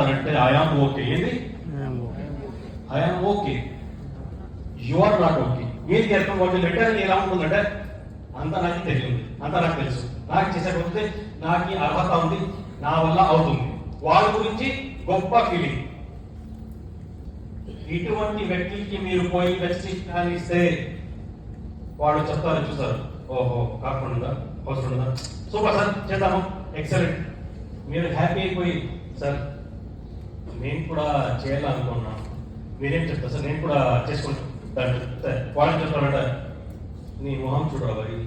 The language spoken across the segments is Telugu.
చెప్తారంటే ఐఆమ్ ఓకే. ఏది I am okay, you are not okay. ఏం చేస్తాం వాళ్ళు లెటర్ ఎలా ఉంటుందంటే అంత నాకు తెలియదు, అంత నాకు తెలుసు, నాకు చేసేకపోతే నాకు అర్హత ఉంది, నా వల్ల అవుతుంది, వాళ్ళ గురించి గొప్ప ఫీలింగ్. ఇటువంటి వ్యక్తికి మీరు పోయి వెస్టింగ్ ఇస్తే వాడు చెప్తారు, చూస్తారు, ఓహో కాకుండా అవసరం ఉందా, సూపర్ సార్ చేద్దాము, ఎక్సలెంట్. మీరు హ్యాపీ అయిపోయి సార్ నేను కూడా చేయాలనుకున్నాను, మీరేం చెప్తారు సార్, నేను కూడా చేసుకుంటాను. వాళ్ళు చెప్తారంట, నీ మొహం చూడవాలి,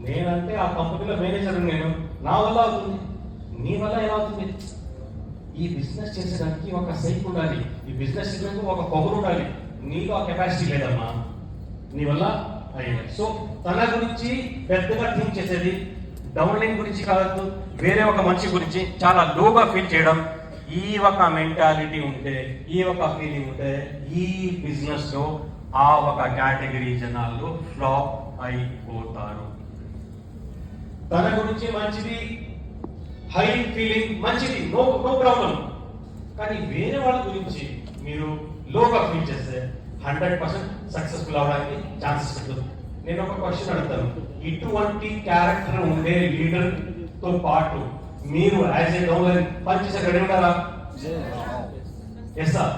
నేనంటే ఆ కంపెనీలో మేనేజర్, నేను నా వల్ల అవుతుంది, నీ వల్ల ఎలా అవుతుంది? ఈ బిజినెస్ చేసేదానికి ఒక సైక్ ఉండాలి, ఈ బిజినెస్ చేయడానికి ఒక పొగరు ఉండాలి, నీకు ఆ కెపాసిటీ లేదమ్మా, నీ వల్ల అయ్యింది. సో తన గురించి పెద్దగా థింక్ చేసేది, డౌన్లైన్ గురించి కాదు, వేరే ఒక మనిషి గురించి చాలా లోగా ఫీల్ చేయడం, ఈ ఒక మెంటాలిటీ ఉంటే, ఈ ఒక ఫీలింగ్ ఉంటే ఈ బిజినెస్ లో ఆ ఒక కేటగిరీ జనాలు ఫ్లాప్ అయిపోతారు. తన గురించి మంచిది, హై ఫీలింగ్ మంచిది, నో నో ప్రాబ్లం, కానీ వేరే వాళ్ళ గురించి మీరు లోగా ఫీల్ చేస్తే 100% సక్సెస్ఫుల్ అవడానికి ఛాన్సెస్ ఉంటుంది. నేను ఒక క్వశ్చన్ అడుగుతాను, ఇటువంటి క్యారెక్టర్ ఉండే లీడర్ తో పాటు మీరు యాజ్ ఏ డౌన్లైన్ పనిచేసే రెడీ ఉంటారా? ఎస్ సార్,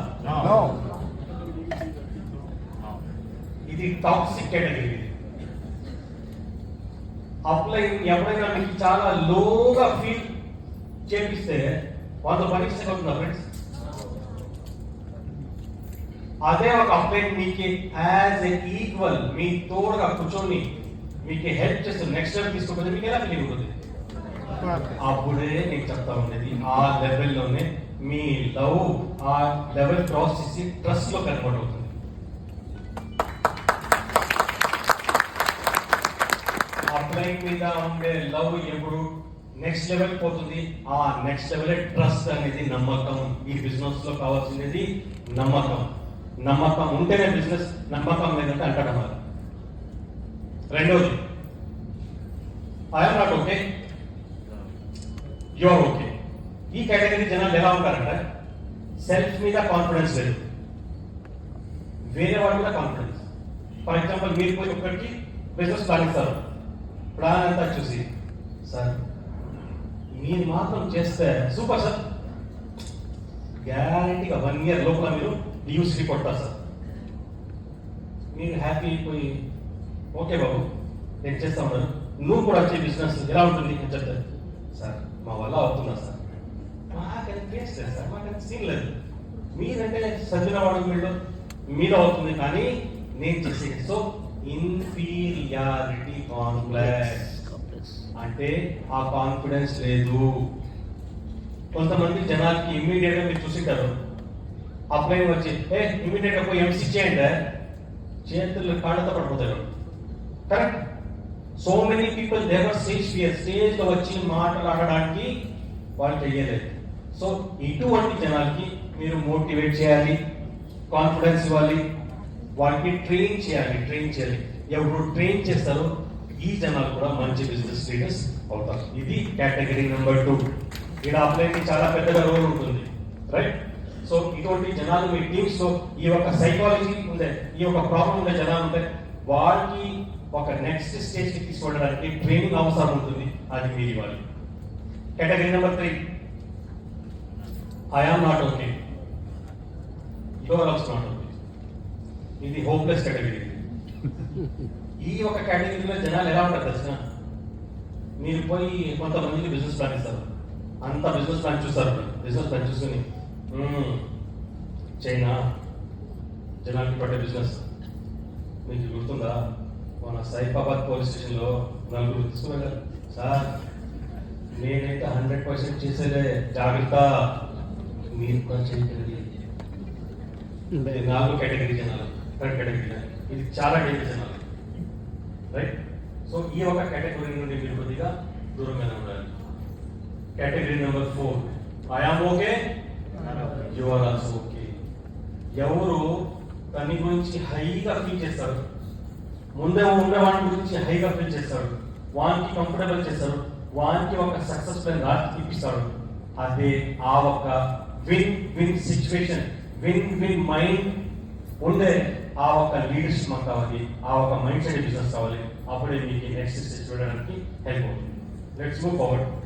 ఇది టాక్సిక్ కేటగిరీ. అప్లైన్ ఎవరైనా మీకు చాలా లోగా ఫీల్ చేపిస్తే వాళ్ళతో పనిచేస్తే అవుతుందా ఫ్రెండ్స్? అదే ఒక అప్లైన్ మీకు యాజ్ ఏ ఈక్వల్ మీ తోడుగా కూర్చొని మీకు హెల్ప్ చేస్తుంది, నెక్స్ట్ స్టెప్ తీసుకోకపోతే మీకు ఎలా ఫీలింగ్ ఉంటుంది? అప్పుడే నేను చెప్తా ఉండేది, ఆ లెవెల్లోనే మీ లవ్ ఆ లెవెల్ క్రాస్ చేసి ట్రస్ట్ లో కన్వర్ట్ అవుతుంది. అప్లైన్ మీద ఉండే లవ్ ఎప్పుడు నెక్స్ట్ లెవెల్ పోతుంది, ఆ నెక్స్ట్ లెవెల్ ట్రస్ట్ అనేది నమ్మకం. ఈ బిజినెస్ లో కావాల్సినది నమ్మకం. నమ్మకం ఉంటేనే బిజినెస్, నమ్మకం లేదంటే అంటడం. రెండోది, I'm not okay, you are okay. ఈ కేటగిరీ జనాలు ఎలా ఉంటారంటే సెల్ఫ్ మీద కాన్ఫిడెన్స్ లేదు, వేరే వాళ్ళ మీద కాన్ఫిడెన్స్. ఫర్ ఎగ్జాంపుల్ మీరు పోయి ఒక్కడికి బిజినెస్ ప్లాన్ ఇస్తారు, ప్లాన్ అంతా చూసి సార్ మీరు మాత్రం చేస్తే సూపర్ సార్, గ్యారంటీగా 1 year లోపల మీరు యూసీ కొడతారు సార్. మీరు హ్యాపీ అయిపోయి ఓకే బాబు నేను చేస్తా ఉన్నాను, నువ్వు కూడా వచ్చే బిజినెస్ ఎలా ఉంటుంది అని చెప్తారు. సార్ మా వల్ల అవుతున్నా సార్, మాకని ఫేస్ లేదు సార్, మాకని సీన్ లేదు, మీరంటే చదివిన వాడు వీళ్ళు మీద అవుతుంది, కానీ నేను చేసేది. సో ఇన్ఫీరియారిటీ కాంప్లెక్స్ అంటే ఆ కాన్ఫిడెన్స్ లేదు. కొంతమంది జనాలకి ఇమ్మీడియట్ గా మీరు చూసింటారు, అప్లై వచ్చి ఇమ్మీడియట్ గా పోయి ఎంసీ చేయండి, చేతులు కాళ్ళతో పడిపోతారు. కరెక్ట్? సో మెనీ పీపుల్ దేవర్ స్టేజ్ లో వచ్చి మాట్లాడడానికి వాళ్ళు చెయ్యలేదు. సో ఇటువంటి జనాలకి మీరు మోటివేట్ చేయాలి, కాన్ఫిడెన్స్ ఇవ్వాలి, వాళ్ళకి ట్రైన్ చేయాలి. ఎవరు ట్రైన్ చేస్తారో ఈ జనాలు కూడా మంచి బిజినెస్ లీడర్స్ అవుతారు. ఇది కేటగిరీ నెంబర్ 2. ఇక్కడ అప్లైకి చాలా పెద్దగా రోల్ ఉంటుంది, రైట్? సో ఇటువంటి జనాలు మీ టీమ్స్ లో ఈ ఒక సైకాలజీ ఉండే, ఈ ఒక ప్రాబ్లం ఉండే జనాలు ఉంటే వాళ్ళకి ఒక నెక్స్ట్ స్టేజ్ కి తీసుకెళ్ళడానికి ట్రైనింగ్ అవసరం ఉంటుంది, అది మీరు ఇవ్వాలి. Category number 3, I am not okay, you are also not okay. ఇది హోప్లెస్ కేటగిరీ. ఈ ఒక కేటగిరీలో జనాలు ఎలా ఉంటారు తెలిసిన, మీరు పోయి కొంతమందికి బిజినెస్ ప్లాన్ ఇస్తారు, అంత బిజినెస్ ప్లాన్ చూస్తారు, బిజినెస్ ప్లాన్ చూసుకుని చైనా జనాలకి పట్టే బిజినెస్ మీకు గుర్తుందా? మన సైఫాబాద్ పోలీస్ స్టేషన్లో 4 తీసుకున్నారు సార్, నేనైతే 100% చేసేదే, జాగ్రత్త మీరు కూడా చేయగలిగి. 4 కేటగిరీ జనాలు, 3rd కేటగిరీ జనాలు, ఇది చాలా డేంజర్ జనాలు, రైట్? సో ఈ ఒక కేటగిరీ నుండి మీరు కొద్దిగా దూరంగానే ఉండాలి. Category number 4, I am okay, you are also okay. ఎవరు దాని గురించి హైగా ఫీల్ చేస్తారు, ముందే ఉండే వాటి గురించి హైగా ఫీల్ చేస్తాడు, వానికి కంఫర్టబుల్ చేస్తాడు, వానికి ఒక సక్సెస్ ప్లాన్ రాసి ఇప్పిస్తాడు, అదే ఆ ఒక win win situation, win win mind ఉండే ఆ ఒక లీడర్షిప్ మాకు కావాలి, ఆ ఒక మైండ్ సెట్ బిజినెస్ కావాలి. అప్పుడే మీకు నెక్స్ట్ స్టేజ్ చూడడానికి హెల్ప్ అవుతుంది. Let's move forward.